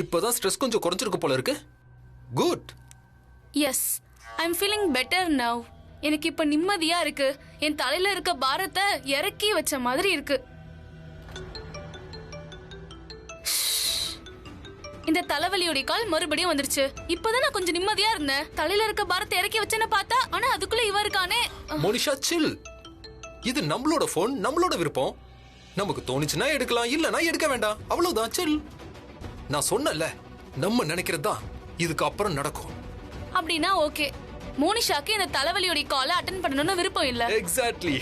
இப்பதான் ஸ்ட்ரெஸ் கொஞ்சம் குறைஞ்சிருக்கு போல இருக்கு. Good. Yes, I am feeling better now. எனக்கு இப்ப நிம்மதியா இருக்கு. என் தலையில இருக்க பாரத்தை இறக்கி வச்ச மாதிரி இருக்கு. இந்த தலைவலியோட கால் மறுபடியும் வந்துருச்சு. இப்பதான் நான் கொஞ்சம் நிம்மதியா இருந்தேன். தலையில இருக்க பாரத்தை இறக்கி வச்சேன்னு பார்த்தா, ஆனா அதுக்குள்ள இவ இருக்கானே. மோனிஷா சில். இது நம்மளோட போன், நம்மளோட விருப்பம். நமக்கு தோணுச்சுன்னா எடுக்கலாம், இல்லனா எடுக்க வேண்டாம். அவ்வளவுதான், சில். நான் சொன்னல, நம்ம நினைக்கிறது தான் இதுக்கு அப்புறம் நடக்கும். அப்படின்னா ஓகே. மோனிஷாக்கு இந்த தலைவலியோட காலை அட்டெண்ட் பண்ணணும்னு விருப்பம் இல்ல. எக்ஸாக்ட்லி.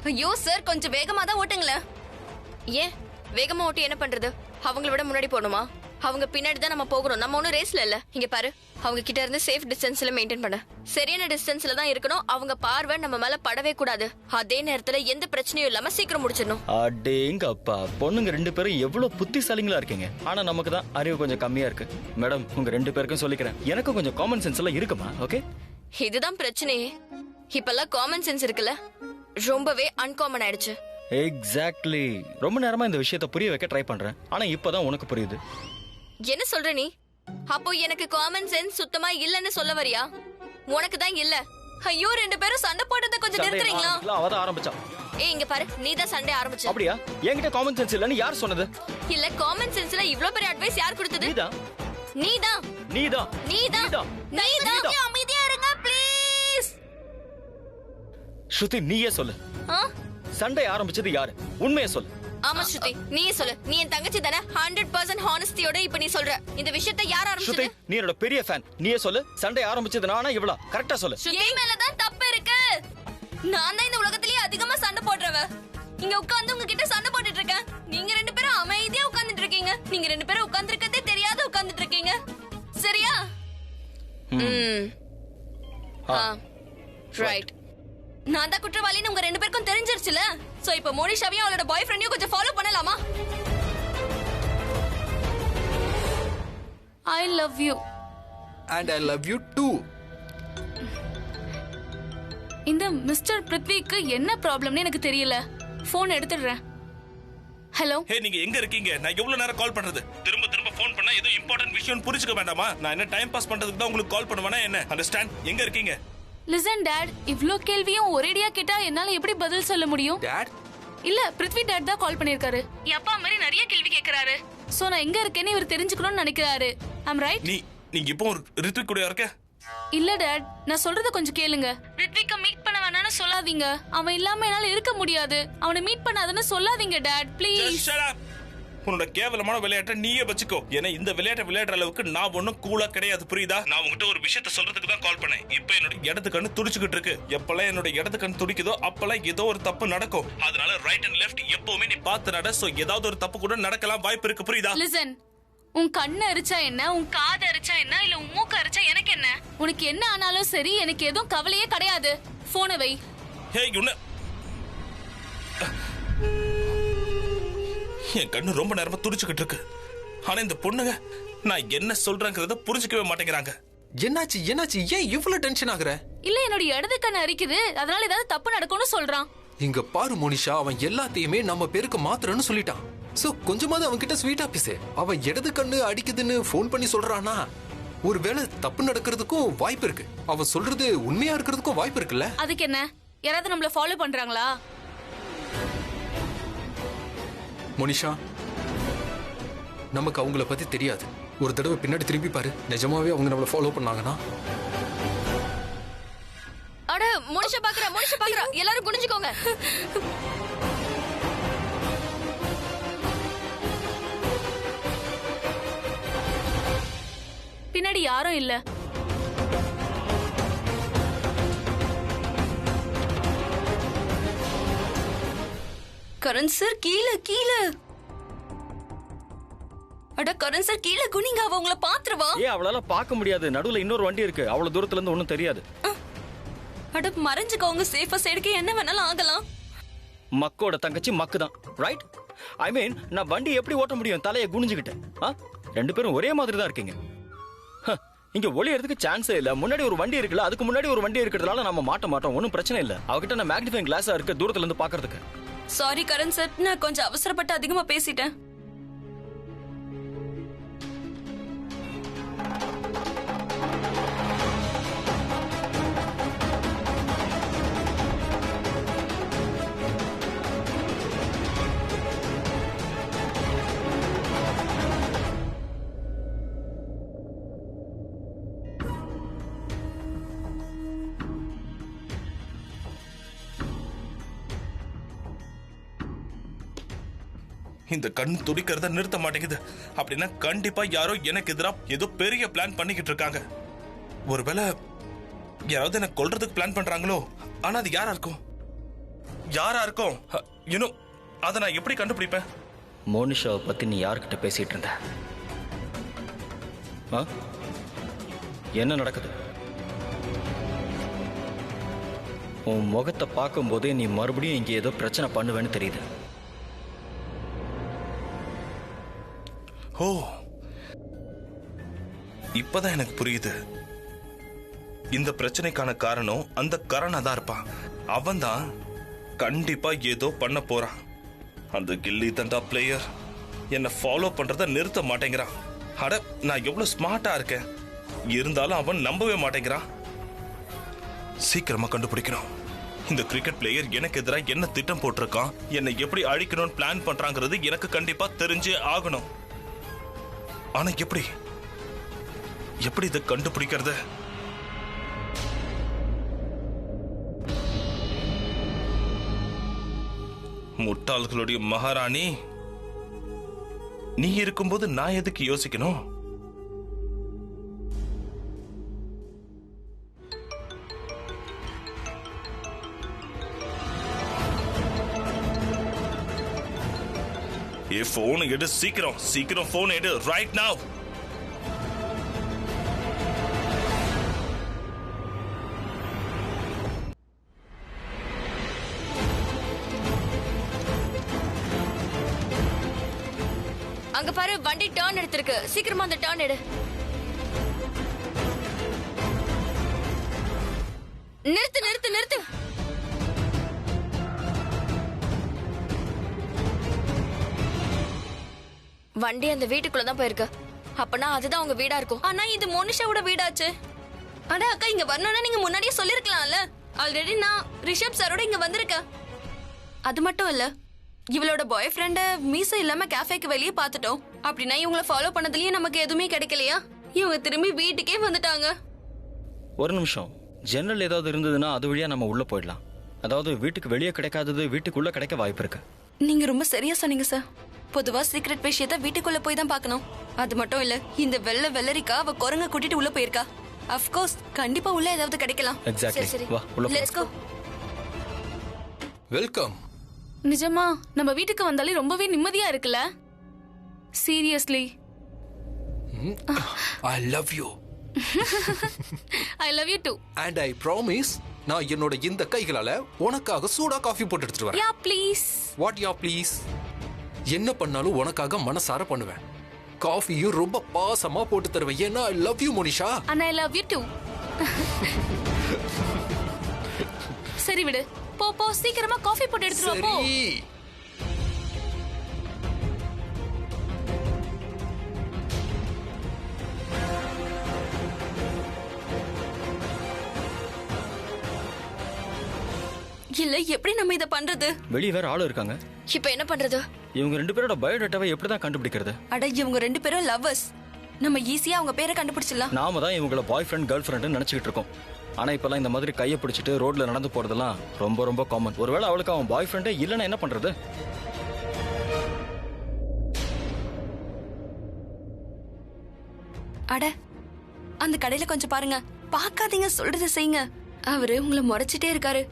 ஐயோ சார், கொஞ்சம் வேகமா தான் ஓட்டுங்களேன். ஏன் வேகமா ஓட்டி என்ன பண்றது? அவங்கள விட முன்னாடி போகணுமா? அவங்க பின்னாடி தான் நம்ம போகணும். நம்ம ஒன்னும் ரேஸ்ல இல்ல. இங்க பாரு, அவங்க கிட்ட இருந்து சேஃப் டிஸ்டன்ஸ்ல மெயின்டைன் பண்ண. சரியான டிஸ்டன்ஸ்ல தான் இருக்கணும். அவங்க பார்வை நம்ம மேல படவே கூடாது. அதே நேரத்துல எந்த பிரச்சனையும் இல்லாம சீக்கிரம் முடிச்சிடணும். அடேங்க அப்பா, பொண்ணுங்க 2 பேரும் எவ்வளவு புத்திசாலிங்களா இருக்கீங்க. ஆனா நமக்கு தான் அறிவு கொஞ்சம் கம்மியா இருக்கு. மேடம், உங்க 2 பேருக்கும் சொல்லிக்கிறேன், எனக்கும் கொஞ்சம் காமன் சென்ஸ் எல்லாம் இருக்குமா? ஓகே, இதுதான் பிரச்சனையே. இப்பெல்லாம் காமன் சென்ஸ் இருக்குல்ல, ரொம்பவே அன்காமன் ஆயிடுச்சு. எக்ஸாக்ட்லி. ரொம்ப நேரமா இந்த விஷயத்தை புரிய வைக்க ட்ரை பண்றேன். ஆனா இப்பதான் உனக்கு புரியுது. என்ன சொல்ற நீ? அப்போ எனக்கு காமன் சென்ஸ் சுத்தமா இல்லன்னு சொல்ல வரியா? உனக்கு தான் இல்ல. ஐயோ, 2 பேரும் சண்டை போட்டதை கொஞ்சம் நிறுத்துறீங்களா? அவதான் ஆரம்பிச்சா. ஏய், இங்க பாரு, நீ தான் சண்டை ஆரம்பிச்ச. அப்படியா? என்கிட்ட காமன் சென்ஸ் இல்லன்னு யார் சொன்னது? இல்ல, காமன் சென்ஸ்ல இவ்ளோ பெரிய அட்வைஸ் யார் கொடுத்தது? நீதான். நீதான். நீதான். நீதான். நீதான். அமைதியா இருங்க ப்ளீஸ். ஸ்ருதி, நீயே சொல்லு. சண்டை ஆரம்பிச்சது யாரு? உண்மையை சொல்லு. ஆமா ஸ்ருதி, நீயே சொல்லு. நீ என் தங்கச்சி தானே? 100% ஹானஸ்டியோட இப்ப நீ சொல்ற. இந்த விஷயத்தை யார் ஆரம்பிச்சது? ஸ்ருதி, நீ என்னோட பெரிய ஃபேன். நீயே சொல்லு. சண்டை ஆரம்பிச்சது நானா இவளா? கரெக்ட்டா சொல்லு. ஸ்ருதி மேல தான் தப்பு இருக்கு. நான் தான் இந்த உலகத்திலேயே அதிகமா சண்டை போடுறவ. இங்க உட்கார்ந்து உங்ககிட்ட சண்டை போட்டுட்டு இருக்கேன். நீங்க 2 பேரும் அமைதியா உட்கார்ந்துட்டு இருக்கீங்க. நீங்க 2 பேரும் உட்கார்ந்திருக்கதே தெரியாத உட்கார்ந்துட்டு இருக்கீங்க. சரியா? ரைட். நான் தான் குற்றவாளின்னு உங்க 2 பேருக்கும் தெரிஞ்சிருச்சுல. சோ இப்போ மோனிஷாவையும் அவளோட பாய் ஃப்ரெண்டையும் கொஞ்சம் ஃபாலோ பண்ணலாமா? ஐ love you. And I love you too. இந்த மிஸ்டர் பிருத்விக்கு என்ன ப்ராப்ளம்னு எனக்கு தெரியல. போன் எடுத்துடுறேன். ஹலோ. ஹே, நீங்க எங்க இருக்கீங்க? நான் எவ்வளவு நேரம் கால் பண்றது? திரும்ப திரும்ப போன் பண்ணா ஏதோ இம்பார்ட்டன்ட் விஷயம் புரிஞ்சுக்க வேண்டாமா? நான் என்ன டைம் பாஸ் பண்றதுக்கு தான் உங்களுக்கு கால் பண்ணுவேனா என்ன? அண்டர்ஸ்டாண்ட்? எங்க இருக்கீங்க? லிசன் டாட், இவ்ளோ கேள்வியும் ஒரேடியா கேட்டா என்னால எப்படி பதில் சொல்ல முடியும்? டாட்? இல்ல, பிருத்வி டாட் தான் கால் பண்ணிருக்காரு. அப்பா மாதிரி நிறைய கேள்வி கேக்குறாரு. சோ நான் எங்க இருக்கேன்னு இவர் தெரிஞ்சுக்கணும்னு நினைக்கிறாரு. I'm right? நீங்க இப்போ ரித்விக் கூட இருக்க? இல்ல டாட், நான் சொல்றத கொஞ்சம் கேளுங்க. ரித்விக்க மீட் பண்ண வேணாம்னு சொல்லாதீங்க. அவன் இல்லாம என்னால இருக்க முடியாது. அவனை மீட் பண்ணாதன்னு சொல்லாதீங்க டாட், ப்ளீஸ். உன்னோட கேவலமான விளையாட்டை நீயே வச்சுக்கோ. ஏன்னா இந்த விளையாட்டை விளையாடுற அளவுக்கு நான் ஒன்னும் கூலா கிடையாது, புரியுதா? நான் உங்ககிட்ட ஒரு விஷயத்த சொல்றதுக்கு தான் கால் பண்ணேன். இப்ப என்னோட இடது கண்ணு துடிச்சுக்கிட்டு இருக்கு. எப்பெல்லாம் என்னோட இடது கண்ணு துடிக்குதோ அப்பெல்லாம் ஏதோ ஒரு தப்பு நடக்கும். அதனால ரைட் அண்ட் லெஃப்ட் எப்பவுமே நீ பார்த்து நட. சோ ஏதாவது ஒரு தப்பு கூட நடக்கலாம் வாய்ப்பு இருக்கு, புரியுதா? லிசன், உன் கண்ணு அரிச்சா என்ன, உன் காது அரிச்சா என்ன, இல்ல உன் மூக்கு அரிச்சா எனக்கு என்ன? உனக்கு என்ன ஆனாலும் சரி, எனக்கு எதுவும் கவலையே கிடையாது. போனை வை. ஹே, என் கண்ணு ரொம்ப நேரமா துடிச்சுக்கிட்டு இருக்கு. ஆனா இந்த பொண்ணுங்க நான் என்ன சொல்றேங்கிறத புரிஞ்சுக்கவே மாட்டேங்கிறாங்க. என்னாச்சு என்னாச்சு? ஏன் இவ்வளவு டென்ஷன் ஆகுற? இல்ல, என்னோட இடது கண்ணு அரிக்குது. அதனால ஏதாவது தப்பு நடக்கும்னு சொல்றான். இங்க பாரு மோனிஷா, அவன் எல்லாத்தையுமே நம்ம பேருக்கு மாத்திரன்னு சொல்லிட்டான். சோ கொஞ்சமாவது அவன் கிட்ட ஸ்வீட்டா பேசு. அவன் இடது கண்ணு அடிக்குதுன்னு போன் பண்ணி சொல்றானா? ஒருவேளை தப்பு நடக்கிறதுக்கும் வாய்ப்பு இருக்கு. அவன் சொல்றது உண்மையா இருக்கிறதுக்கும் வாய்ப்பு இருக்குல்ல? அதுக்கு என்ன, யாராவது நம்மள ஃபாலோ பண்றாங்களா? மோனிஷா, நமக்கு அவங்கள பத்தி தெரியாது. ஒரு தடவை பின்னாடி திரும்பி பாரு. நிஜமாவே அவங்க நம்மள ஃபாலோ பண்ணாங்கன்னா? அட, மோனிஷா பாக்குறா, மோனிஷா பாக்குறா. எல்லாரும் குனிஞ்சுக்கோங்க. பின்னாடி யாரும் இல்ல. கரண் சார், கீழே கீழே. அட கரண் சார், கீழே குனிங்க. அவ உங்களை பாத்துருவா. அவளால பார்க்க முடியாது. நடுவுல இன்னொரு வண்டி இருக்கு. அவ்வளவு தூரத்துல இருந்து ஒண்ணும் தெரியாது. அட மறைஞ்சுக்கோங்க. சேஃபா சைடுக்கு என்ன வேணாலும் ஆகலாம். மக்கோட தங்கச்சி மக்கு தான், ரைட்? ஐ மீன், நான் வண்டி எப்படி ஓட்ட முடியும் தலையை குனிஞ்சுக்கிட்டேன்? 2 பேரும் ஒரே மாதிரி தான் இருக்கீங்க. இங்க ஒளியறதுக்கு சான்ஸே இல்ல. முன்னாடி ஒரு வண்டி இருக்குல்ல, அதுக்கு முன்னாடி ஒரு வண்டி இருக்கிறதுனால நம்ம மாட்ட மாட்டோம். ஒன்றும் பிரச்சனை இல்ல. அவகிட்ட நான் மேக்னிஃபைங் கிளாஸா இருக்கு தூரத்துல இருந்து பாக்குறதுக்கு. சாரி கரண் சார், நான் கொஞ்சம் அவசரப்பட்டு அதிகமா பேசிட்டேன். இந்த கண் துடிக்கிறத நிறுத்த மாட்டேங்குது. அப்படின்னா கண்டிப்பா யாரோ எனக்கு எதிராக ஏதோ பெரிய பிளான் பண்ணிக்கிட்டு இருக்காங்க. ஒருவேளை யாராவது என்ன கொல்றதுக்கு பிளான் பண்றாங்களோ? ஆனா அது யாரா இருக்கும்? யாரா இருக்கும்? இன்னும் அதை நான் எப்படி கண்டுபிடிப்பேன்? மோனிஷாவை பத்தி நீ யார்கிட்ட பேசிட்டு இருந்த? என்ன நடக்குது? உன் முகத்தை பார்க்கும் போதே நீ மறுபடியும் இங்க ஏதோ பிரச்சனை பண்ணுவேன்னு தெரியுது. ஓ, இப்பதான் எனக்கு புரியுது. இந்த பிரச்சனைக்கான காரணம் அந்த கரணா தான் இருப்பான். அவன் தான் கண்டிப்பா ஏதோ பண்ண போறான். அந்த கில்லி தண்டா பிளேயர் என்ன ஃபாலோ பண்றத நிறுத்த மாட்டேங்கிறான். அட, நான் எவ்வளவு ஸ்மார்ட்டா இருக்கேன், இருந்தாலும் அவன் நம்பவே மாட்டேங்கிறான். சீக்கிரமா கண்டுபிடிக்கணும். இந்த கிரிக்கெட் பிளேயர் எனக்கு எதிராக என்ன திட்டம் போட்டிருக்கான், என்னை எப்படி அழிக்கணும்னு பிளான் பண்றாங்கிறது எனக்கு கண்டிப்பா தெரிஞ்சே ஆகணும். ஆனா எப்படி இதை கண்டுபிடிக்கிறது? முட்டாள்களுடைய மகாராணி நீ இருக்கும்போது நான் எதுக்கு யோசிக்கணும்? போன் எடு, சீக்கிரம் சீக்கிரம் போன் எடு, ரைட் நவ். அங்க பாரு, வண்டி டர்ன் எடுத்திருக்கு. சீக்கிரமா அந்த டர்ன் எடு. நிறுத்து நிறுத்து நிறுத்து. வண்டி அந்த வீட்டுக்குள்ளதான் போயிருக்கு. அப்பனா அதுதான் உங்க வீடா இருக்கும். ஆனா இது மோனிஷாவோட வீடாச்சு. அட அக்கா, இங்க வரணும்னா நீங்க முன்னாடியே சொல்லிருக்கலாம்ல. ஆல்ரெடி நான் ரிஷப் சாரோட இங்க வந்திருக்கேன். அது மட்டும் இல்ல, இவளோட பாய் ஃப்ரெண்ட மீசை இல்லாம கேஃபேக்கு வெளியே பாத்துட்டோம். அப்படின்னா இவங்கள ஃபாலோ பண்ணதுலயும் நமக்கு எதுவுமே கிடைக்கலையா? இவங்க திரும்பி வீட்டுக்கே வந்துட்டாங்க. ஒரு நிமிஷம், ஜன்னல் ஏதாவது இருந்ததுன்னா அது வழியா நம்ம உள்ள போயிடலாம். அதாவது வீட்டுக்கு வெளியே கிடைக்காதது வீட்டுக்குள்ள கிடைக்க வாய்ப்பு இருக்கு. நீங்க ரொம்ப சரியா சொன்னீங்க சார். பொதுவா சீக்ரெட் விஷயத்த வீட்டுக்குள்ள போய் தான் பார்க்கணும். அது மட்டும் இல்ல, இந்த வெள்ளரிக்கா அவ குரங்க கூட்டிட்டு உள்ள போயிருக்கா. ஆஃப் கோர்ஸ் கண்டிப்பா உள்ள ஏதாவது கிடைக்கலாம். எக்ஸாக்ட்லி. சரி. வா உள்ள போ. Let's go. வெல்கம். நிஜமா நம்ம வீட்டுக்கு வந்தாலே ரொம்பவே நிம்மதியா இருக்குல்ல? Seriously I love you. I love you too. And I promise நான் என்னோட இந்த கைகளால உனக்காக சூடா காஃபி போட்டு எடுத்துட்டு வரேன். யா ப்ளீஸ். What yeah please? என்ன பண்ணாலும் உனக்காக மனசார பண்ணுவேன். காஃபியும் ரொம்ப பாசமா போட்டு தருவேன். ஏன்னா ஐ love you Monisha. And I love you too. சரி விடு, போ போ, சீக்கிரமா காஃபி போட்டு எடுத்துட்டு வா போ. சரி. இல்ல, எப்படி நம்ம இத பண்றது? வெளியே வேற ஆளு இருக்காங்க. இப்ப என்ன பண்றது? இவங்க ரெண்டு பேரோட பயோடேட்டாவை எப்படிதான் கண்டுபிடிக்கிறது? அட, இவங்க ரெண்டு பேரும் லவ்வர்ஸ். நம்ம ஈஸியா அவங்க பேரை கண்டுபிடிச்சிடலாம். நாம தான் இவங்கள பாய் ஃப்ரெண்ட் கேர்ள் ஃப்ரெண்ட் நினைச்சிட்டு இருக்கோம். ஆனா இப்பெல்லாம் இந்த மாதிரி கையை பிடிச்சிட்டு ரோட்ல நடந்து போறதெல்லாம் ரொம்ப ரொம்ப காமன். ஒருவேளை அவளுக்கு அவன் பாய் ஃப்ரெண்டே இல்லைன்னா என்ன பண்றது? அட, அந்த கடையில கொஞ்சம் பாருங்க. பார்க்காதீங்க, சொல்றதை செய்யுங்க. அவரு உங்களை முறைச்சிட்டே இருக்காரு.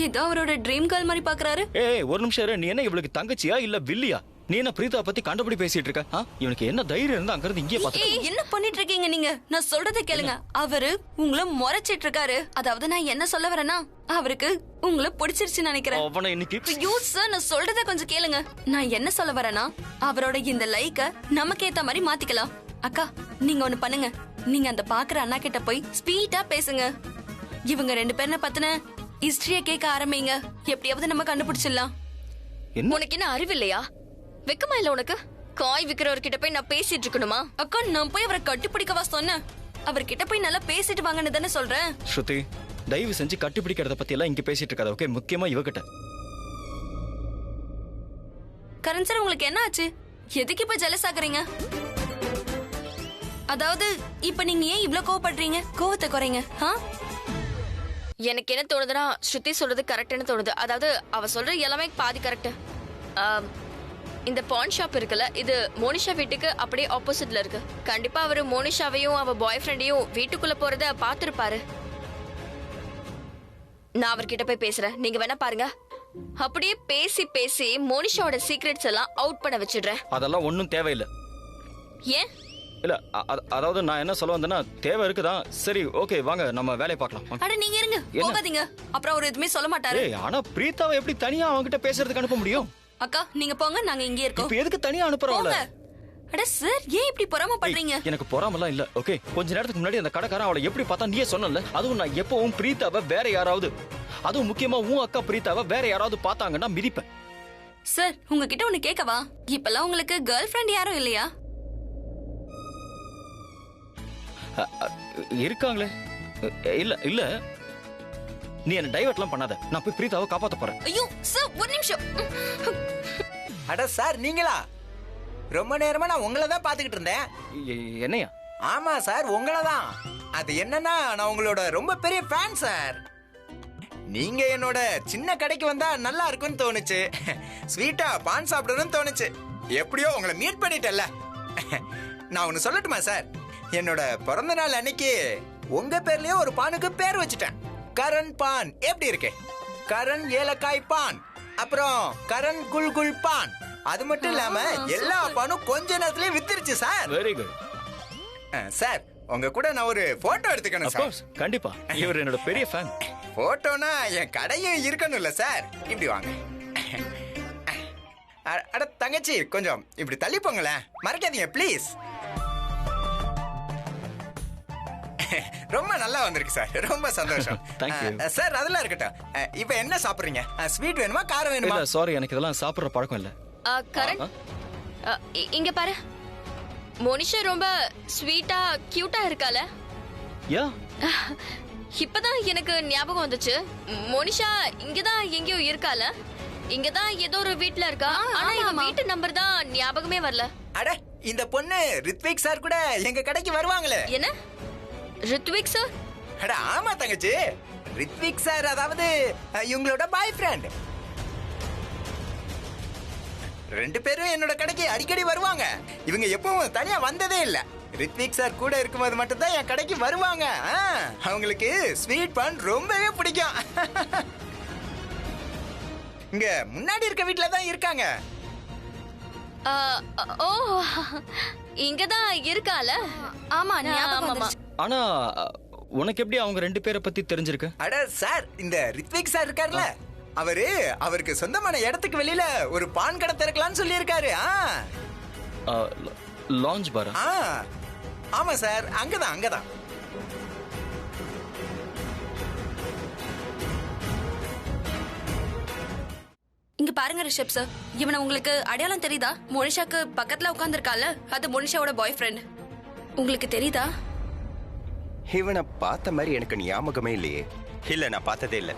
ஏதோ அவரோட ட்ரீம் கேர்ள் மாதிரி பாக்குறாரு. ஏய், ஒரு நிமிஷம் இரு. நீ என்ன இவளுக்கு தங்கச்சியா இல்ல வில்லியா? நீ என்ன பிரீதா பத்தி கண்டுபிடி பேசிட்டு இருக்க? இவனுக்கு என்ன தைரியம் இருந்தா அங்க இருந்து இங்கே பாத்து. என்ன பண்ணிட்டு இருக்கீங்க நீங்க? நான் சொல்றதை கேளுங்க. அவரு உங்களை முறைச்சிட்டு இருக்காரு. அதாவது நான் என்ன சொல்ல வரேன்னா, அவருக்கு உங்களை பிடிச்சிருச்சுன்னு நினைக்கிறேன். அவனை இன்னைக்கு ஐயோ சார், நான் சொல்றதை கொஞ்சம் கேளுங்க. நான் என்ன சொல்ல வரேன்னா, அவரோட இந்த லைக்க நமக்கு ஏத்த மாதிரி மாத்திக்கலாம். அக்கா, நீங்க ஒண்ணு பண்ணுங்க. நீங்க அந்த பாக்குற அண்ணா கிட்ட போய் ஸ்வீட்டா பேசுங்க. இவங்க 2 பேரை பத்தின ஹிஸ்டரிய கேட்க ஆரம்பிங்க. எப்படியாவது நம்ம கண்டுபிடிச்சிடலாம். உனக்கு என்ன அறிவு இல்லையா? வெக்கமா இல்ல உனக்கு? காய் விக்கிறவர்கிட்ட போய் நான் பேசிட்டு இருக்கணுமா? அக்கா, நான் போய் அவரை கட்டுப்பிடிக்கவா சொன்னேன்? அவர்கிட்ட போய் நல்லா பேசிட்டு வாங்கன்னு தானே சொல்றேன். ஸ்ருதி, தயவு செஞ்சு கட்டிப்பிடிக்கிறத பத்தி எல்லாம் இங்க பேசிட்டு இருக்காது. ஓகே, முக்கியமா இவகிட்ட. கரண் சார், உங்களுக்கு என்ன ஆச்சு? எதுக்கு இப்ப ஜெலஸ் ஆகுறீங்க? அதாவது இப்ப நீங்க ஏன் இவ்ளோ கோவப்படுறீங்க? கோவத்தை குறைங்க. எனக்கு என்ன தோணுதுன்னா, ஸ்ருதி சொல்றது கரெக்ட்னு தோணுது. அதாவது அவ சொல்ற எல்லாமே பாதி கரெக்ட். இந்த பான் ஷாப் இருக்குல்ல, இது மோனிஷா வீட்டுக்கு அப்படியே ஆப்போசிட்ல இருக்கு. கண்டிப்பா அவரு மோனிஷாவையும் அவ பாய் ஃப்ரெண்டையும் வீட்டுக்குள்ள போறத பாத்துருப்பாரு. நான் அவர்கிட்ட போய் பேசுறேன், நீங்க வேணா பாருங்க. அப்படியே பேசி பேசி மோனிஷாவோட சீக்ரெட்ஸ் எல்லாம் அவுட் பண்ண வச்சிடுறேன். அதெல்லாம் ஒன்றும் தேவையில்லை. ஏன் இல்ல, அதாவது நான் என்ன சொல்ல வந்தேன்னா, தேவை இருக்குதான். சரி, ஓகே, வாங்க நம்ம வேலையை பார்க்கலாம். அட நீங்க இருங்க, போகாதீங்க. அப்புறம் அவர் எதுவுமே சொல்ல மாட்டாரு. ஆனா பிரீத்தாவை எப்படி தனியா அவன்கிட்ட பேசுறதுக்கு அனுப்ப முடியும்? அக்கா, நீங்க போங்க, நாங்க இங்கே இருக்கோம். இப்ப எதுக்கு தனியா அனுப்புறோம்ல? அட சார், ஏன் இப்படி பொறாம பண்றீங்க? எனக்கு பொறாமலாம் இல்ல. ஓகே, கொஞ்ச நேரத்துக்கு முன்னாடி அந்த கடைக்காரன் அவளை எப்படி பார்த்தா நீயே சொன்னல. அதுவும் நான் எப்பவும் பிரீத்தாவை வேற யாராவது, அதுவும் முக்கியமா உன் அக்கா பிரீத்தாவை வேற யாராவது பார்த்தாங்கன்னா மிதிப்பேன். சார், உங்ககிட்ட ஒண்ணு கேட்கவா? இப்பெல்லாம் உங்களுக்கு கேர்ள் ஃப்ரெண்ட் யாரும் இல்லையா? இருக்காங்களே. இல்ல இல்ல, நீ என்ன டைவர்ட்லாம் பண்ணாத. நான் போய் பிரீத்தாவை காப்பாத்த போறேன். ஐயோ சார், ஒரு நிமிஷம். அட சார், நீங்களா? ரொம்ப நேரமா நான் உங்களை தான் பாத்துக்கிட்டு இருந்தேன். என்னையா? ஆமா சார், உங்களை தான். அது என்னன்னா, நான் உங்களோட ரொம்ப பெரிய ஃபேன் சார். நீங்க என்னோட சின்ன கடைக்கு வந்தா நல்லா இருக்கும்னு தோணுச்சு. ஸ்வீட்டா பான் சாப்பிடணும்னு தோணுச்சு. எப்படியோ உங்களை மீட் பண்ணிட்டேன்ல. நான் ஒன்னு சொல்லட்டுமா சார்? என்னோட பிறந்த நாள் அன்னைக்கு உங்க பேர்லயே ஒரு பானுக்கு பேர் வச்சுட்டேன். கரண் பான். எப்படி இருக்கு? கரண் ஏலக்காய் பான், அப்புறம் கரண் குல்குல் பான். அது மட்டும் இல்லாம எல்லா பானும் கொஞ்ச நேரத்திலே வித்துருச்சு சார். வெரி குட் சார், உங்க கூட நான் ஒரு போட்டோ எடுத்துக்கணும் சார். கண்டிப்பா, இவர் என்னோட பெரிய ஃபேன். போட்டோனா என் கடையும் இருக்கணும்ல சார். இப்படி வாங்க. அட தங்கச்சி, கொஞ்சம் இப்படி தள்ளி போங்களேன், மறைக்காதீங்க ப்ளீஸ். ரொம்ப நல்லா வந்திருக்கு சார், ரொம்ப சந்தோஷம். சார், அதெல்லாம் இருக்கட்டும். இப்ப என்ன சாப்பிடுறீங்க? ஸ்வீட் வேணுமா, காரம் வேணுமா? இல்ல சாரி, எனக்கு இதெல்லாம் சாப்பிடுற பழக்கம் இல்ல. கரண், இங்க பாரு. மோனிஷா ரொம்ப ஸ்வீட்டா கியூட்டா இருக்கால. யா, இப்பதான் எனக்கு ஞாபகம் வந்துச்சு. மோனிஷா இங்கதான் எங்கேயோ இருக்கால. இங்கதான் ஏதோ ஒரு வீட்ல இருக்கா. ஆனா இந்த வீட்டு நம்பர் தான் ஞாபகமே வரல. அட, இந்த பொண்ணு ரித்விக் சார் கூட எங்க கடைக்கு வருவாங்களே. என்ன, ரித்விக் சார்? அட ஆமா தங்கச்சி, ரித்விக் சார் அதாவது இவங்களோட பாய் ஃப்ரெண்ட். 2 பேரும் என்னோட கடைக்கு அடிக்கடி வருவாங்க. இவங்க எப்பவும் தனியா வந்ததே இல்ல. ரித்விக் சார் கூட இருக்கும்போது மட்டும் தான் என் கடைக்கு வருவாங்க. அவங்களுக்கு ஸ்வீட் பான் ரொம்பவே பிடிக்கும். இங்க முன்னாடி இருக்க வீட்ல தான் இருக்காங்க. ஓ, இங்கதான் இருக்கால. ஆமா, ஞாபகம் வந்துருச்சு. ஆனா உனக்கு எப்படி அவங்க 2 பேரை பத்தி தெரிஞ்சிருக்கு? அட சார், இந்த ரித்விக் சார் இருக்கார்ல, அவருக்கு சொந்தமான இடத்துக்கு வெளியில ஒரு பான் கடை திறக்கலாம்னு சொல்லி இருக்காரு. லான்ச் பாரா? ஆமா சார், அங்கதான். இங்க பாருங்க ரிஷப் சார், இவனை உங்களுக்கு அடையாளம் தெரியுதா? மோனிஷாக்கு பக்கத்துல உட்கார்ந்துருக்கால, அது மோனிஷாவோட பாய் ஃப்ரெண்ட். உங்களுக்கு தெரியுதா? இவனை பார்த்த மாதிரி எனக்கு ஞாபகமே இல்லையே. இல்ல, நான் பார்த்ததே இல்ல.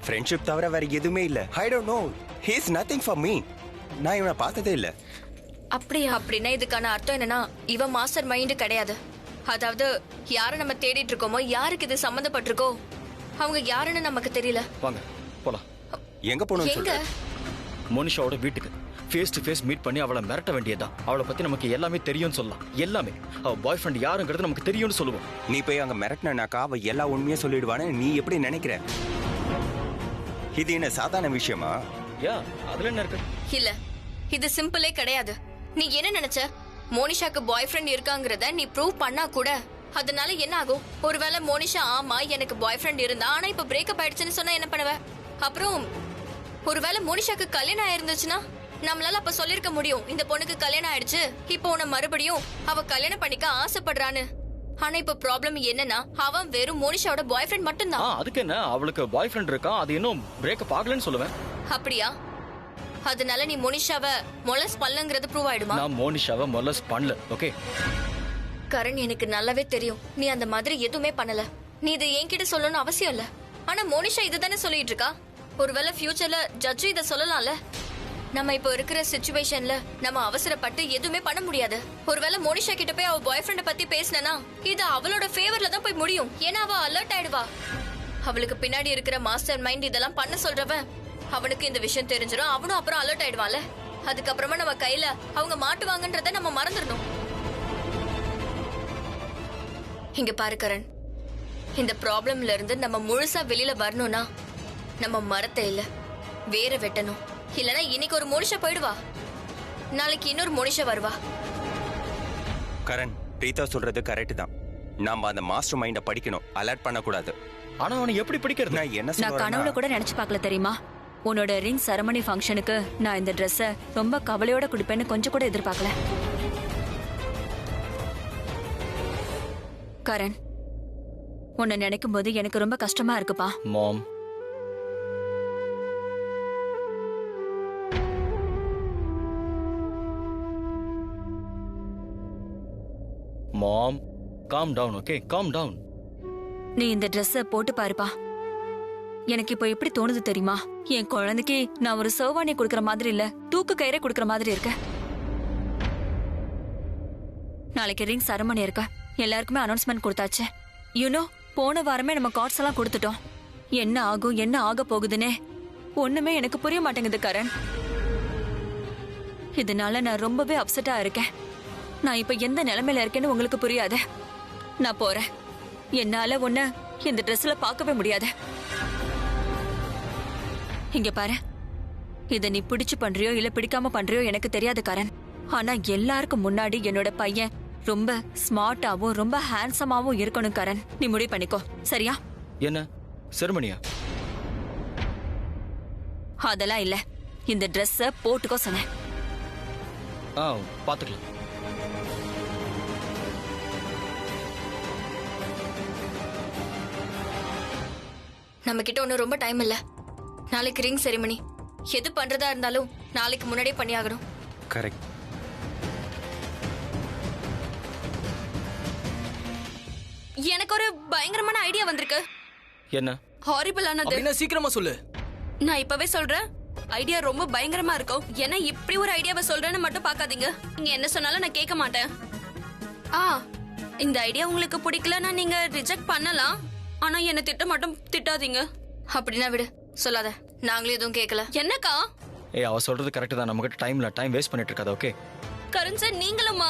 ஃப்ரெண்ட்ஷிப் தவிர வேற எதுவுமே இல்ல. I don't know, he is nothing for me. நான் இவனை பார்த்ததே இல்ல. அப்படின்னா இதுக்கான அர்த்தம் என்னன்னா, இவன் மாஸ்டர் மைண்ட் கிடையாது. அதாவது யாரை நம்ம தேடிட்டு இருக்கோமோ, யாருக்கு இது சம்பந்தப்பட்டிருக்கோ, அவங்க யாருன்னு நமக்கு தெரியல. வாங்க போலாம். எங்க போகணும்? எங்க? மோனிஷாவோட வீட்டுக்கு ஃபேஸ் டு ஃபேஸ் மீட் பண்ணி அவளை மிரட்ட வேண்டியதான். அவளை பத்தி நமக்கு எல்லாமே தெரியும்னு சொல்லலாம். எல்லாமே, அவ பாய் ஃப்ரெண்ட் யாருங்கிறது நமக்கு தெரியும்னு சொல்லுவோம். நீ போய் அங்க மிரட்டினாக்கா அவ எல்லா உண்மையா சொல்லிடுவான்னு நீ எப்படி நினைக்கிற? இது என்ன சாதாரண விஷயமா? யா, அதுல என்ன இருக்கு? இல்ல, இது சிம்பிளே கிடையாது. நீ என்ன நினைச்ச? மோனிஷாக்கு பாய் ஃப்ரெண்ட் இருக்காங்கறத நீ ப்ரூவ் பண்ணா கூட அதனால என்ன ஆகும்? ஒருவேளை மோனிஷா ஆமா எனக்கு பாய் ஃப்ரெண்ட் இருந்தா, ஆனா இப்ப பிரேக்கப் ஆயிடுச்சுன்னு சொன்னா என்ன பண்ணுவ? அப்புறம் ஒருவேளை மோனிஷாக்கு கல்யாணம் ஆயிருந்துச்சுன்னா நம்மளால அப்ப சொல்லிருக்க முடியும், இந்த பொண்ணுக்கு கல்யாணம் ஆயிடுச்சு, இப்போ உன்னை மறுபடியும் அவ கல்யாணம் பண்ணிக்க ஆசைப்படுறான்னு. ஆனா இப்ப ப்ராப்ளம் என்னன்னா அவன் வெறும் மோனிஷாவோட பாய் ஃப்ரெண்ட் மட்டும்தான். அதுக்கு என்ன, அவளுக்கு பாய் ஃப்ரெண்ட் இருக்கா, அது இன்னும் பிரேக்கப் ஆகலன்னு சொல்லுவேன். அப்படியா? அதனால நீ மோனிஷாவை மொலஸ் பண்ணலங்கிறது ப்ரூவ் ஆயிடுமா? நான் மோனிஷாவை மொலஸ் பண்ணல. ஓகே கரண், எனக்கு நல்லாவே தெரியும் நீ அந்த மாதிரி எதுவுமே பண்ணல. நீ இதை என்கிட்ட சொல்லணும்னு அவசியம் இல்ல. ஆனா மோனிஷா இதுதானே சொல்லிட்டு இருக்கா. ஒருவேளை ஃபியூச்சர்ல ஜட்ஜு இதை சொல்லலாம்ல. நம்ம இப்போ இருக்கிற சிச்சுவேஷன்ல நம்ம அவசரப்பட்டு எதுவுமே பண்ண முடியாது. ஒருவேளை மோனிஷா கிட்ட போய் அவ பாய் ஃப்ரெண்ட பத்தி பேசினா இது அவளோட ஃபேவர்ல தான் போய் முடியும். ஏன்னா அவ அலர்ட் ஆயிடுவா. அவளுக்கு பின்னாடி இருக்கிற மாஸ்டர் மைண்ட் இதெல்லாம் பண்ண சொல்றவன், அவனுக்கு இந்த விஷயம் தெரிஞ்சிடும். அவனும் அப்புறம் அலர்ட் ஆயிடுவான்ல. அதுக்கப்புறமா நம்ம கையில அவங்க மாட்டுவாங்கன்றத நம்ம மறந்துடணும். இங்க பாரு கரண், இந்த ப்ராப்ளம்ல இருந்து நம்ம முழுசா வெளியில வரணும்னா நம்ம மரத்தை இல்ல வேற வெட்டணும். இல்லனா இன்னைக்கு ஒரு மோனிஷா போயிடுவா, நாளைக்கு இன்னொரு மோனிஷா வருவா. கரண், பிரீதா சொல்றது கரெக்ட் தான். நாம அந்த மாஸ்டர் மைண்ட படிக்கணும், அலர்ட் பண்ணக்கூடாது. ஆனா அவனை எப்படி பிடிக்கிறது? நான் என்ன நான் கனவுல சொல்றேன், கூட நினைச்சு பார்க்கல தெரியுமா. உன்னோட ரிங் செரமனி ஃபங்க்ஷனுக்கு நான் இந்த ட்ரெஸ்ஸை ரொம்ப கவலையோட குடிப்பேன்னு கொஞ்சம் கூட எதிர்பார்க்கல. கரண், உன்னை நினைக்கும் போது எனக்கு ரொம்ப கஷ்டமா இருக்குப்பா. Mom, mom, calm down. Okay, calm down. நீ இந்த ட்ரெஸ்ஸை போட்டு பாருப்பா. எனக்கு இப்போ எப்படி தோணுது தெரியுமா, என் குழந்தைக்கு நான் ஒரு சர்வானி கொடுக்கற மாதிரி இல்ல, தூக்கு கயிறை கொடுக்கற மாதிரி இருக்க. நாளைக்கு ரிங் செரமனி இருக்க, எல்லாருக்குமே அனௌன்ஸ்மெண்ட் கொடுத்தாச்சு. யூனோ, போன வாரமே நம்ம கார்ட்ஸ் எல்லாம் கொடுத்துட்டோம். என்ன ஆகும், என்ன ஆக போகுதுன்னே ஒண்ணுமே எனக்கு புரிய மாட்டேங்குது கரண். இதனால நான் ரொம்பவே அப்செட்டா இருக்கேன். நான் இப்ப எந்த நிலைமையில இருக்கேன்னு உங்களுக்கு புரியாது. நான் போறேன். என்னால உன்னை இந்த ட்ரெஸ்ல பார்க்கவே முடியாது. இங்க பாரு, இத நீ பிடிச்சு பண்றியோ இல்ல பிடிக்காம பண்றியோ எனக்கு தெரியாது கரண். ஆனா எல்லாருக்கும் முன்னாடி என்னோட பையன் ரொம்ப ஸ்மார்ட்டாவும் ரொம்ப ஹேண்ட்ஸமாவும் இருக்கணும் கரண். நீ முடிவு பண்ணிக்கோ, சரியா? என்ன செருமனியா? அதெல்லாம் இல்ல, இந்த ட்ரெஸ்ஸ போட்டுக்கோ சொன்னேன். பாத்துக்கலாம். நம்ம கிட்ட ஒன்னும் ரொம்ப டைம் இல்ல. நாளைக்கு ரிங் செரிமனி. எது பண்றதா இருந்தாலும் நாளைக்கு முன்னாடியே பண்ணியாகணும். கரெக்ட். எனக்கு ஒரு பயங்கரமான ஐடியா வந்திருக்கு. என்ன? ஹாரிபிள் ஆனது. அப்படின்னா சீக்கிரமா சொல்லு. நான் இப்பவே சொல்றேன், ஐடியா ரொம்ப பயங்கரமா இருக்கும். ஏன்னா இப்படி ஒரு ஐடியாவை சொல்றேன்னு மட்டும் பாக்காதீங்க. நீங்க என்ன சொன்னாலும் நான் கேட்க மாட்டேன். இந்த ஐடியா உங்களுக்கு பிடிக்கலன்னா நீங்க ரிஜெக்ட் பண்ணலாம். ஆனா என்ன திட்ட மட்டும் திட்டாதீங்க. அப்படின்னா விடு, சொல்லாத. நாங்களும் எதுவும் கேட்கல. என்னக்கா? அவ சொல்றது கரெக்ட் தான். நம்ம கிட்ட டைம் வேஸ்ட் பண்ணிட்டு இருக்காது. ஓகே கரண் சார், நீங்களுமா?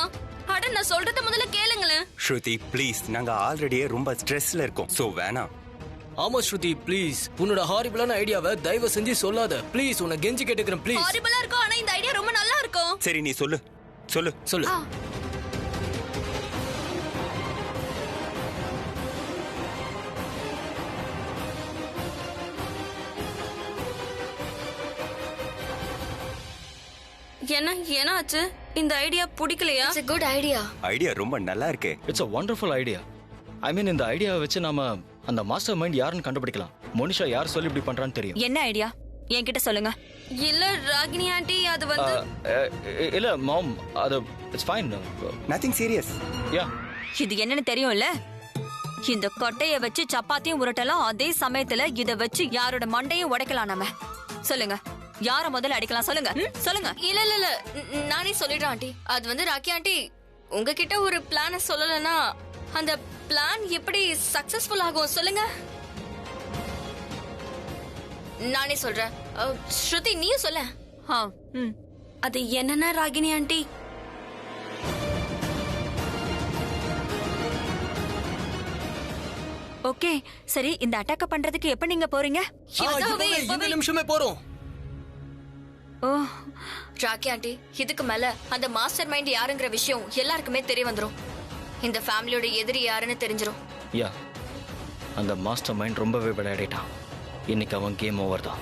அட நான் சொல்றத முதல்ல கேளுங்களேன். ஸ்ருதி ப்ளீஸ், நாங்க ஆல்ரெடியே ரொம்ப ஸ்ட்ரெஸ்ல இருக்கோம். சோ வேணாம். ஆமா ஸ்ருதி, ப்ளீஸ் உன்னோட ஹாரிபிளான ஐடியாவை தயவு செஞ்சு சொல்லாத. ப்ளீஸ், உன்னை கெஞ்சி கேட்டுக்கிறேன் ப்ளீஸ். ஹாரிபிளா இருக்கும், ஆனா இந்த ஐடியா ரொம்ப நல்லா இருக்கும். சரி நீ சொல்லு சொல்லு சொல்லு. என்ன ஆச்சு? இந்த ஐடியா பிடிக்கலையா? It's a good idea. Idea ரொம்ப நல்லா இருக்கு. It's a wonderful idea. ஐ மீன், இந்த ஐடியாவை வச்சு நாம அந்த மாஸ்டர் மைண்ட் யாருன்னு கண்டுபிடிக்கலாம். மோனிஷா யார் சொல்லி இப்படி பண்றான்னு தெரியும். என்ன ஐடியா? என்கிட்ட சொல்லுங்க. இல்ல ராகினி ஆண்டி, அது வந்து இல்ல மாம், அது it's fine. Nothing serious. Yeah, இது என்னன்னு தெரியும்ல? இந்த கொட்டைய வச்சு சப்பாத்தியும் உருட்டலாம், அதே சமயத்துல இத வச்சு யாரோட மண்டையும் உடைக்கலாம். நம்ம சொல்லுங்க, யார முதல்ல அடிக்கலாம் சொல்லுங்க. சொல்லுங்க. இல்ல இல்ல இல்ல, நானே சொல்லிடுறேன் ஆண்டி. அது வந்து ராக்கி ஆண்டி, உங்ககிட்ட ஒரு பிளான சொல்லலன்னா அந்த பிளான் எப்படி சக்சஸ்ஃபுல் ஆகும் சொல்லுங்க. நானே சொல்றேன். ஸ்ருதி நீயும் சொல்ல. அது என்னன்னா ராகினி ஆண்டி, ஓகே சரி, இந்த அட்டாக் பண்றதுக்கு எப்ப நீங்க போறீங்க? இந்த நிமிஷமே போறோம். ஓ ராக்கி ஆண்டி, இதுக்கு மேல அந்த மாஸ்டர் மைண்ட் யாருங்கிற விஷயம் எல்லாருக்குமே தெரிய வந்துரும். இந்த ஃபேமிலியோட எதிரி யாருன்னு தெரிஞ்சிரும். யா, அந்த மாஸ்டர் மைண்ட் ரொம்பவே விளையாடிட்டான். இன்னைக்கு அவன் கேம் ஓவர் தான்.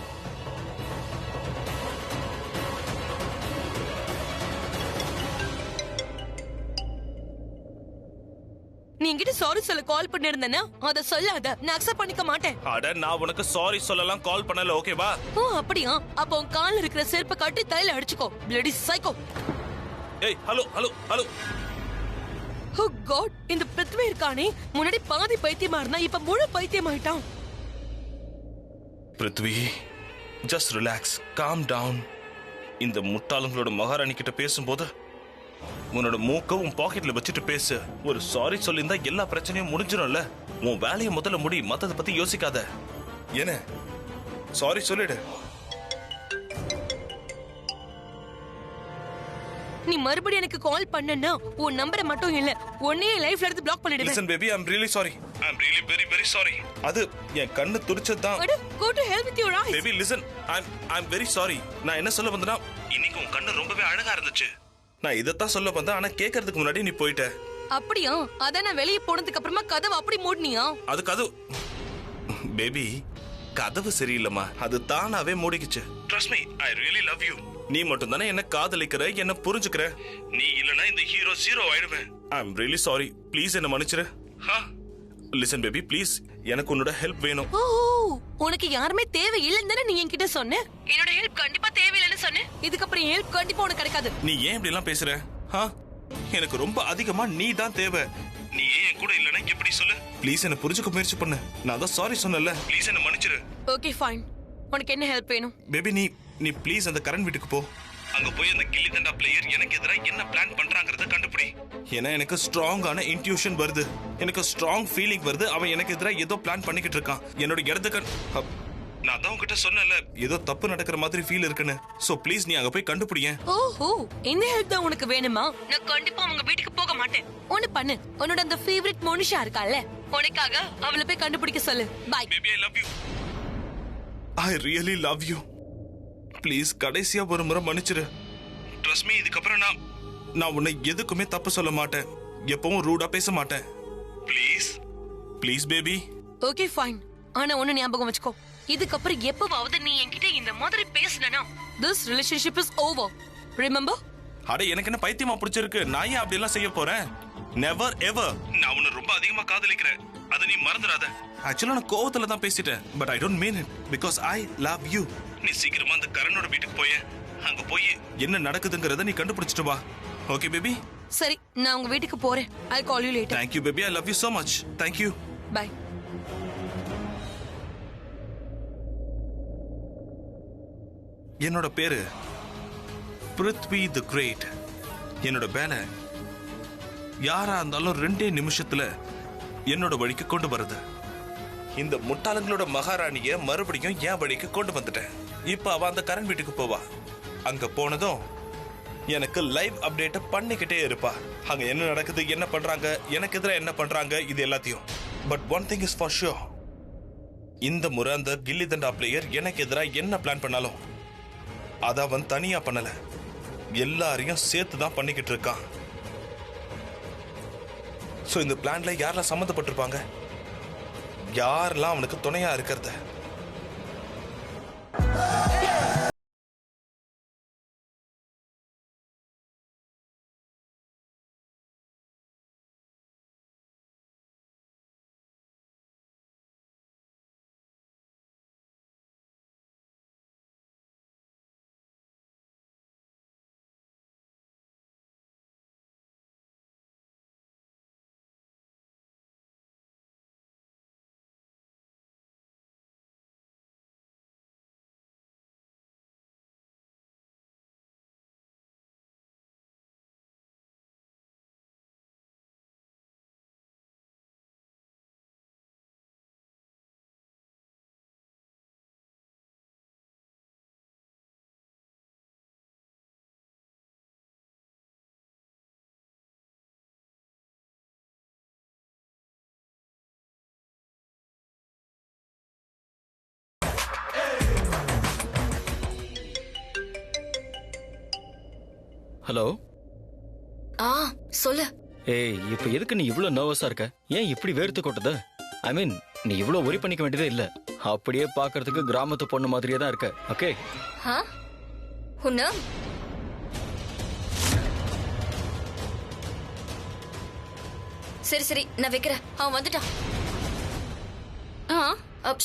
நீ என்கிட்ட சாரி சொல்ல கால் பண்ணிருந்தேன்னா அத சொல்லாத, நான் அக்செப்ட் பண்ணிக்க மாட்டேன். அட நான் உனக்கு சாரி சொல்லலாம் கால் பண்ணல, ஓகேவா? ஓ அப்படியா? அப்ப உன் கால்ல இருக்கிற செருப்பை கட்டி தைல அடிச்சுக்கோ, பிளடி சைக்கோ. ஏய் hello hello hello. Oh God, இந்த பிருத்வி இருக்கானே, முன்னாடி பாதி பைத்தியமா இருந்தா இப்ப முழு பைத்தியமாயிட்டான். Prithvi, just relax, calm down. இந்த முட்டாளங்களோட மகாராணி கிட்ட பேசும்போது உன்னோட மூக்க உன் பாக்கெட்ல வச்சுட்டு பேசு. ஒரு சாரி சொல்லியிருந்தா எல்லா பிரச்சனையும் முடிஞ்சிடும்ல. உன் வேலையை முதல்ல முடி, மத்தத பத்தி யோசிக்காத. என்ன சாரி சொல்லிடு. நீ மறுபடியும் எனக்கு கால் பண்ணனா உன் நம்பரை மட்டும் இல்ல உன்னையே லைஃப்ல இருந்து பிளாக் பண்ணிடுவேன். Listen baby, I'm really sorry. I'm really very very sorry. அது என் கண்ணு துடிச்சதுதான். Go to hell with your eyes. Baby listen, I'm very sorry. நான் என்ன சொல்ல வந்தேன்னா, இன்னைக்கு உன் கண்ணு ரொம்பவே அழகா இருந்துச்சு. நான் இதத்தான் சொல்ல வந்தேன், ஆனா கேட்கறதுக்கு முன்னாடி நீ போயிட்ட. அப்படியா? அத நான் வெளிய போனதுக்கு அப்புறமா கதவு அப்படி மூடுனியா? அது கதவு பேபி, கதவு சரியில்லைம்மா, அது தானாவே மூடிக்குச்சு. Trust me, I really love you. நீ மட்டும் தானே என்ன காதலிக்கிற, என்ன புரிஞ்சுக்கிற. நீ இல்லனா இந்த ஹீரோ ஜீரோ ஆயிடுவேன். I'm really sorry. ப்ளீஸ் என்ன மன்னிச்சிரு. லிசன் பேபி ப்ளீஸ், எனக்கு உன்னோட ஹெல்ப் வேணும். ஓ, உனக்கு யாருமே தேவை இல்லன்னு தானே நீ என்கிட்ட சொன்ன. என்னோட ஹெல்ப் கண்டிப்பா தேவையில்லைன்னு சொன்னேன். இதுக்கு அப்புறம் ஹெல்ப் கண்டிப்பா உனக்கு கிடைக்காது. நீ ஏன் இப்படி எல்லாம் பேசுற? எனக்கு ரொம்ப அதிகமா நீ தான் தேவை. நீ ஏன் என் கூட இல்லனா எப்படி சொல்லு? ப்ளீஸ் என்ன புரிஞ்சுக்க முயற்சி பண்ணு. நான் தான் சாரி சொன்னல, ப்ளீஸ் என்ன மன்னிச்சிரு. Okay fine. உனக்கு என்ன ஹெல்ப் வேணும்? பேபி நீ ப்ளீஸ் அந்த கரண் வீட்டுக்கு போ. அங்க போய் அந்த கில்லி தண்டா பிளேயர் எனக்கு எதிராக என்ன பிளான் பண்றாங்கறத கண்டுபிடி. ஏன்னா எனக்கு ஸ்ட்ராங்கான இன்ட்யூஷன் வருது, எனக்கு ஸ்ட்ராங் ஃபீலிங் வருது. அவன் எனக்கு எதிராக ஏதோ பிளான் பண்ணிக்கிட்டு இருக்கான். என்னோட இடத்துக்கு நான் தான் உன்கிட்ட சொன்னல, ஏதோ தப்பு நடக்கிற மாதிரி ஃபீல் இருக்குன்னு. சோ ப்ளீஸ் நீ அங்க போய் கண்டுபிடிங்க. ஓஹோ, இந்த ஹெல்ப் தான் உனக்கு வேணுமா? நான் கண்டிப்பா அவங்க வீட்டுக்கு போக மாட்டேன். ஒன்னு பண்ணு, உன்னோட அந்த ஃபேவரட் மோனிஷா இருக்கால, உனக்காக அவளை போய் கண்டுபிடிக்க சொல்லு. Bye. Baby I love you. I really love you. Please கடைசியா ஒரு முறை மன்னிச்சிரு. ட்ரஸ்ட் மீ, இதுக்கப்புறம் நான் உன்னை எதுக்குமே தப்பு சொல்ல மாட்டேன், எப்பவும் ரூடா பேச மாட்டேன். Please please baby. Okay fine. ஆனா ஒன்னு ஞாபகம் வச்சுக்கோ, இதுக்கப்புறம் எப்பவாவது நீ என்கிட்ட இந்த மாதிரி பேசுனா this relationship is over. Remember? அட எனக்கு என்ன பைத்தியமா பிடிச்சிருக்கு? நான் ஏன் அப்படி எல்லாம் செய்ய போறேன்? Never ever. நான் உன்னை ரொம்ப அதிகமா காதலிக்கிறேன், அதை நீ மறந்துடாத. ஆக்சுவலா நான் கோவத்துல தான் பேசிட்டேன், but I don't mean it because I love you. நீ சீக்கிரமா அந்த கரணோட வீட்டுக்கு போய் அங்க போய் என்ன நடக்குதுங்கறத நீ கண்டுபிடிச்சிட்டு வா. Okay baby? சரி, நான் உங்க வீட்டுக்கு போறேன். I'll call you later. Thank you baby, I love you so much. Thank you. Bye. என்னோட பேரு பிருத்வி தி கிரேட். என்னோட வேலை யாரா இருந்தாலும் 2 நிமிஷத்துல என்னோட வழிக்கு கொண்டு வருது. இந்த முட்டாளங்களோட மகாராணிய மறுபடியும் என் வழிக்கு கொண்டு வந்துட்டேன். இப்ப அவ அந்த கரண் வீட்டுக்கு போவா. அங்க போனதும் எனக்கு லைவ் அப்டேட் பண்ணிக்கிட்டே இருப்பா. அங்க என்ன நடக்குது, என்ன பண்றாங்க, எனக்கு எதிராக என்ன பண்றாங்க, இது எல்லாத்தையும். But one thing is for sure, இந்த முறை அந்த கில்லி தண்டா பிளேயர் எனக்கு எதிராக என்ன பிளான் பண்ணாலும் அத அவன் தனியா பண்ணல, எல்லாரையும் சேர்த்து தான் பண்ணிக்கிட்டு இருக்கான். சோ இந்த பிளான்ல யாரெல்லாம் சம்மந்தப்பட்டிருப்பாங்க, யாரெல்லாம் அவனுக்கு துணையா இருக்கிறத. ஹலோ. சொல்லு. ஏய், இப்ப எதுக்கு நீ இவ்ளோ நர்வஸா இருக்க? ஏன் இப்படி வேர்த்து கொட்டுது? ஐ மீன், நீ இவ்ளோ worry பண்ணிக்க வேண்டியதே இல்ல. அப்படியே பார்க்கிறதுக்கு கிராமத்து பொண்ணு மாதிரியே தான் இருக்க. ஓகே? உன்ன சரி சரி நான் வைக்கிறேன். அவன் வந்துட்டான்.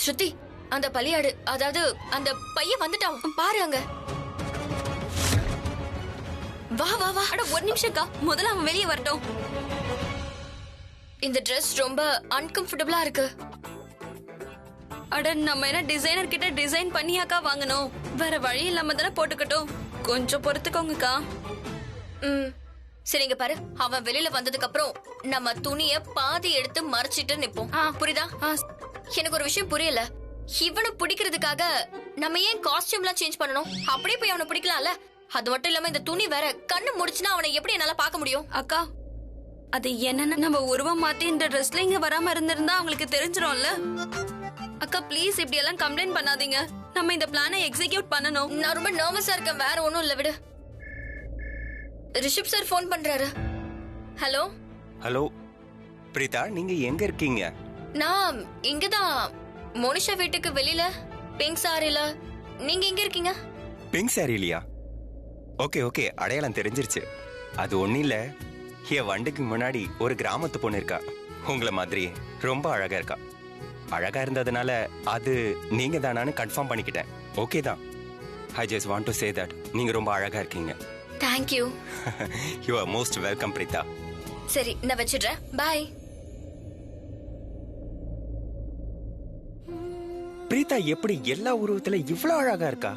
ஸ்ருதி, அந்த பலியாடு, அதாவது அந்த பையன் வந்துட்டான் பாரு அங்க. வா வா வா. அட ஒரு நிமிஷம்க்கா, முதல்ல அவன் வெளியே வரட்டும். இந்த Dress ரொம்ப அன்கம்ஃபர்டபுளா இருக்கு. அட நம்ம என்ன டிசைனர் கிட்ட டிசைன் பண்ணியாக்கா வாங்கணும்? வேற வழி இல்லாம தானே போட்டுக்கட்டும். கொஞ்சம் பொறுத்துக்கோங்கக்கா. சரிங்க பாரு, அவன் வெளியில வந்ததுக்கு அப்புறம் நம்ம துணிய பாதி எடுத்து மறைச்சிட்டு நிப்போம். புரியுதா? எனக்கு ஒரு விஷயம் புரியல. இவனை பிடிக்கிறதுக்காக நம்ம ஏன் காஸ்டியூம்லாம் சேஞ்ச் பண்ணணும்? அப்படியே போய் அவனை பிடிக்கலாம்ல. அது மட்டும் இல்லாம இந்த துணி வேற, கண்ணு முடிச்சுனா அவனை எப்படி என்னால பார்க்க முடியும்? அக்கா, அது என்னன்னா நம்ம உருவம் மாத்தி இந்த ட்ரெஸ்ல இங்க வராம இருந்திருந்தா அவங்களுக்கு தெரிஞ்சிரும்ல. அக்கா ப்ளீஸ் இப்படி எல்லாம் கம்ப்ளைண்ட் பண்ணாதீங்க. நம்ம இந்த பிளானை எக்ஸிக்யூட் பண்ணணும். நான் ரொம்ப நர்வஸா இருக்கேன். வேற ஒண்ணும் இல்ல, விடு. ரிஷப் சார் ஃபோன் பண்றாரு. ஹலோ ஹலோ பிரீதா, நீங்க எங்க இருக்கீங்க? நான் இங்கதான் மோனிஷா வீட்டுக்கு வெளியில பிங்க் சாரில. நீங்க எங்க இருக்கீங்க? பிங்க் சாரிலியா? ஓகே ஓகே, அடையாளம் தெரிஞ்சிருச்சு. அது ஒன்னும் இல்ல, என் வண்டிக்கு முன்னாடி ஒரு கிராமத்து பொண்ணு இருக்கா. உங்களை மாதிரி ரொம்ப அழகா இருக்கா. அழகா இருந்ததுனால அது நீங்க தானான்னு கன்ஃபார்ம் பண்ணிக்கிட்டேன். ஓகே தான். I just want to say that நீங்க ரொம்ப அழகா இருக்கீங்க. Thank you. You are most welcome Preetha. சரி நான் வச்சிடுறேன். பை. பிரீதா எப்படி எல்லா உருவத்துல இவ்வளவு அழகா இருக்கா?